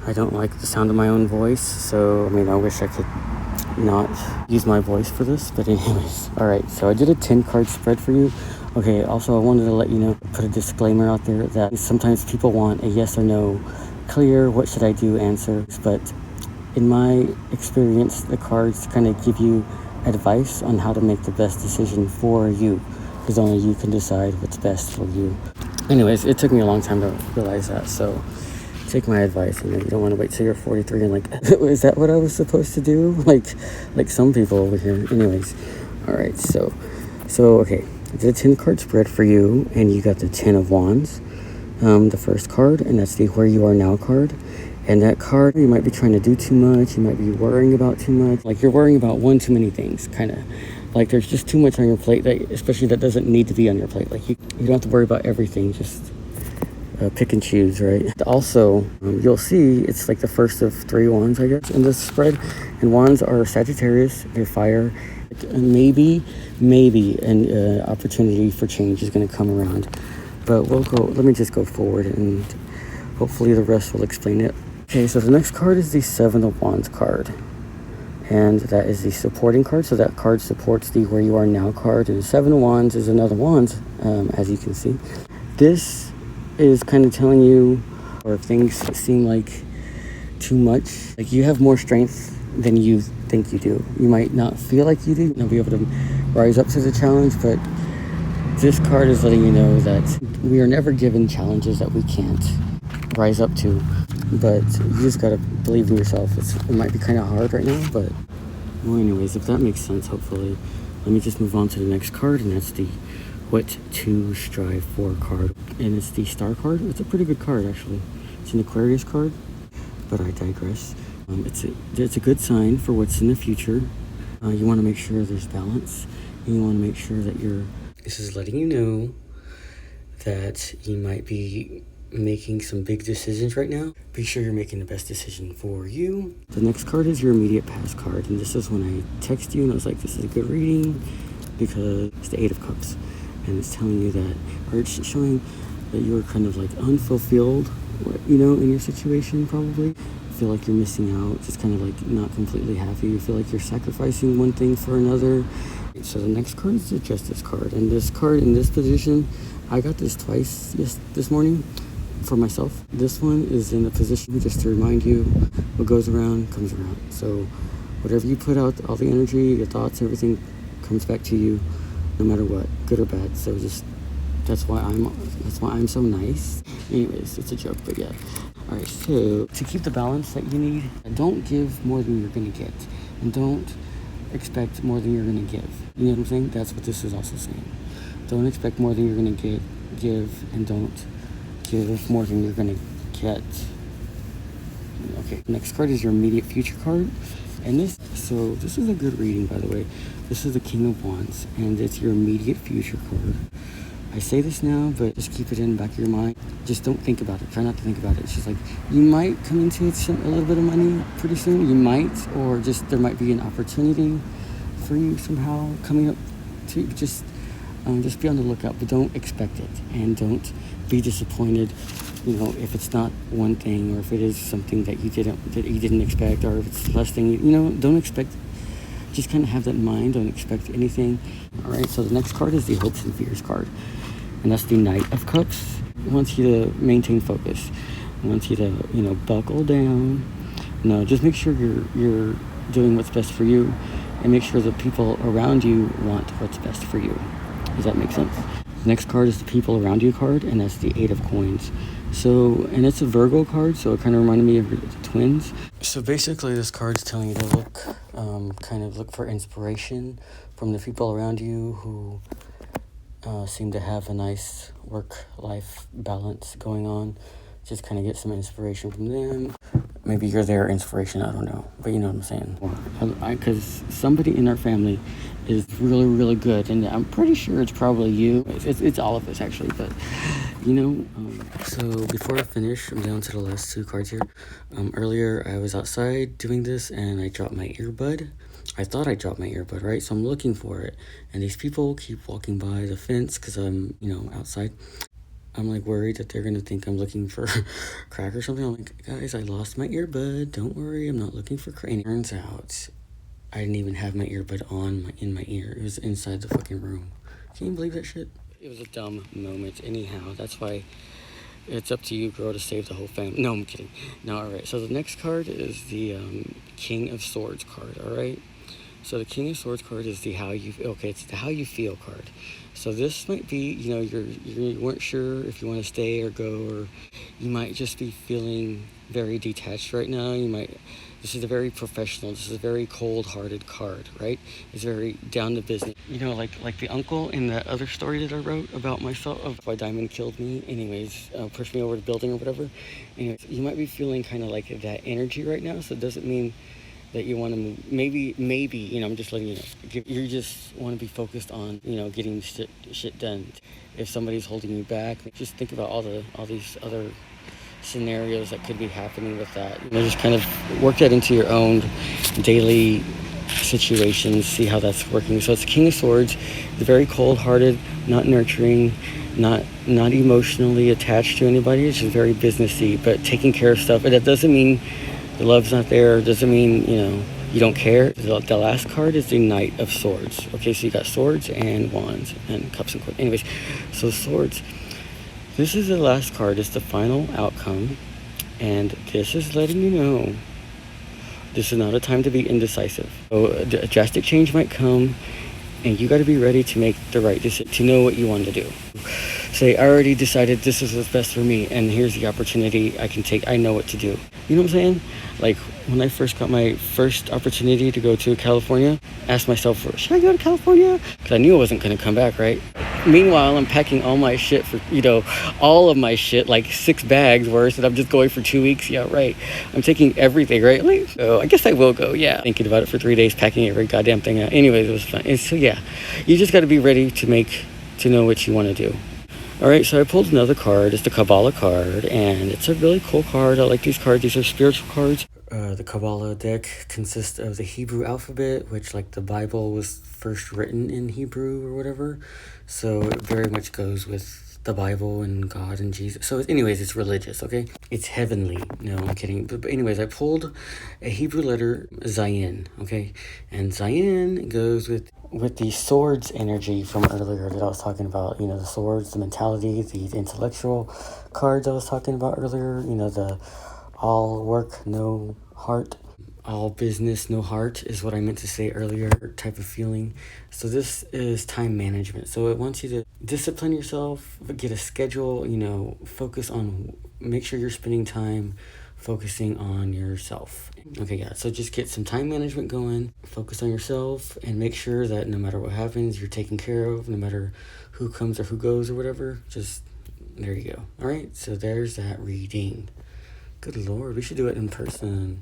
I don't like the sound of my own voice, so I mean, I wish I could not use my voice for this, but anyways. All right, so I did a 10 card spread for you. Okay, also I wanted to let you know, put a disclaimer out there that sometimes people want a yes or no, clear, what should I do answers, but in my experience, the cards kind of give you advice on how to make the best decision for you, because only you can decide what's best for you. Anyways, it took me a long time to realize that, so take my advice. You don't want to wait till you're 43 and like, is that what I was supposed to do? Like some people over here. Anyways, all right, so okay, I did a 10 card spread for you, and you got the 10 of Wands, the first card, and that's the Where You Are Now card. And that card, you might be trying to do too much, you might be worrying about too much, like you're worrying about one too many things, kind of like there's just too much on your plate, that especially that doesn't need to be on your plate. Like you don't have to worry about everything, just pick and choose, right? Also, you'll see it's like the first of 3 wands, I guess, in this spread. And wands are Sagittarius, they're fire. And maybe an opportunity for change is going to come around. But let me just go forward, and hopefully the rest will explain it. Okay, so the next card is the 7 of Wands card. And that is the supporting card. So that card supports the Where You Are Now card. And the 7 of Wands is another Wands, as you can see. This is kind of telling you, or if things seem like too much, like you have more strength than you think you do. You might not feel like you do. You'll be able to rise up to the challenge, but this card is letting you know that we are never given challenges that we can't rise up to, but you just gotta believe in yourself. It might be kind of hard right now, but well, anyways, if that makes sense, hopefully. Let me just move on to the next card, and that's the What to Strive For card, and it's the Star card. It's a pretty good card, actually. It's an Aquarius card, but I digress. It's a good sign for what's in the future. You want to make sure there's balance, and you want to make sure that this is letting you know that you might be making some big decisions right now. Be sure you're making the best decision for you. The next card is your immediate past card, and this is when I text you and I was like, this is a good reading, because it's the 8 of Cups, and it's telling you that, or it's showing that you're kind of like unfulfilled, in your situation. Probably feel like you're missing out, just kind of like not completely happy. You feel like you're sacrificing one thing for another. So the next card is the Justice card, and this card in this position, I got this twice this morning for myself. This one is in the position just to remind you, what goes around comes around. So whatever you put out, all the energy, your thoughts, everything comes back to you, no matter what, good or bad. So that's why I'm so nice. Anyways, it's a joke, but yeah. All right, so to keep the balance that you need, don't give more than you're gonna get, and don't expect more than you're gonna give. You know what I'm saying? That's what this is also saying. Don't expect more than you're gonna give, and don't give more than you're gonna get. Okay, next card is your immediate future card, and this is a good reading, by the way. This is the King of Wands, and it's your immediate future card. I say this now, but just keep it in the back of your mind. Just don't think about it. Try not to think about it. It's just like, you might come into a little bit of money pretty soon. You might, or just there might be an opportunity for you somehow coming up to just be on the lookout, but don't expect it, and don't be disappointed, if it's not one thing, or if it is something that you didn't expect, or if it's less than don't expect. Just kind of have that in mind. Don't expect anything. All right, so the next card is the Hopes and Fears card, and that's the Knight of Cups. It wants you to maintain focus. It wants you to buckle down. Just make sure you're doing what's best for you, and make sure the people around you want what's best for you. Does that make sense? The next card is the People Around You card, and that's the 8 of Coins. So, and it's a Virgo card, so it kind of reminded me of the twins. So basically, this card's telling you to look for inspiration from the people around you who seem to have a nice work-life balance going on. Just kind of get some inspiration from them. Maybe you're their inspiration, I don't know. But you know what I'm saying. Because somebody in our family is really, really good. And I'm pretty sure it's probably you. It's all of us, actually. But, So before I finish, I'm down to the last 2 cards here. Earlier, I was outside doing this, and I dropped my earbud. I thought I dropped my earbud, right? So I'm looking for it. And these people keep walking by the fence because I'm, outside. I'm like worried that they're gonna think I'm looking for crack or something. I'm like, guys, I lost my earbud. Don't worry, I'm not looking for crack. And it turns out I didn't even have my earbud in my ear. It was inside the fucking room. Can you believe that shit? It was a dumb moment. Anyhow, that's why it's up to you, girl, to save the whole family. No, I'm kidding. No, all right. So the next card is the King of Swords card. All right. So the King of Swords card is the how you. Okay, it's the how you feel card. So this might be, you weren't sure if you want to stay or go, or you might just be feeling very detached right now. This is a very professional, this is a very cold-hearted card, right? It's very down to business. Like the uncle in that other story that I wrote about myself, of why Diamond killed me, anyways, pushed me over the building or whatever. Anyways, you might be feeling kind of like that energy right now, so it doesn't mean that you want to move. Maybe, I'm just letting you know. You just want to be focused on, getting shit done. If somebody's holding you back, just think about all these other scenarios that could be happening with that. Just kind of work that into your own daily situations, see how that's working. So it's King of Swords. It's very cold-hearted, not nurturing, not emotionally attached to anybody. It's just very businessy, but taking care of stuff. And that doesn't mean the love's not there. It doesn't mean, you don't care. The last card is the Knight of Swords. Okay, so you got swords and wands and cups and queens. Anyways, so swords. This is the last card. It's the final outcome. And this is letting you know this is not a time to be indecisive. So a drastic change might come, and you got to be ready to make the right decision, to know what you want to do. Say, I already decided this is what's best for me, and here's the opportunity I can take. I know what to do. You know what I'm saying? Like, when I first got my first opportunity to go to California, I asked myself, should I go to California? Because I knew I wasn't going to come back, right? Meanwhile, I'm packing all my shit for, all of my shit, like 6 bags worth, and I'm just going for 2 weeks. Yeah, right. I'm taking everything, right? Like, oh, I guess I will go, yeah. Thinking about it for 3 days, packing every goddamn thing out. Anyways, it was fun. And so, yeah, you just got to be ready to know what you want to do. All right, so I pulled another card. It's the Kabbalah card, and it's a really cool card. I like these cards. These are spiritual cards. The Kabbalah deck consists of the Hebrew alphabet, which, like, the Bible was first written in Hebrew or whatever. So it very much goes with the Bible and God and Jesus. So anyways, it's religious, okay? It's heavenly. No, I'm kidding. But anyways, I pulled a Hebrew letter, Zayin, okay? And Zayin goes with the swords energy from earlier that I was talking about, the swords, the mentality, the intellectual cards I was talking about earlier, the all work, no heart, all business, no heart is what I meant to say earlier type of feeling. So this is time management. So it wants you to discipline yourself, get a schedule, focus on, make sure you're spending time focusing on yourself. Okay, yeah, so just get some time management going, focus on yourself, and make sure that no matter what happens, you're taken care of, no matter who comes or who goes or whatever. Just, there you go. All right, so there's that reading. Good Lord, we should do it in person.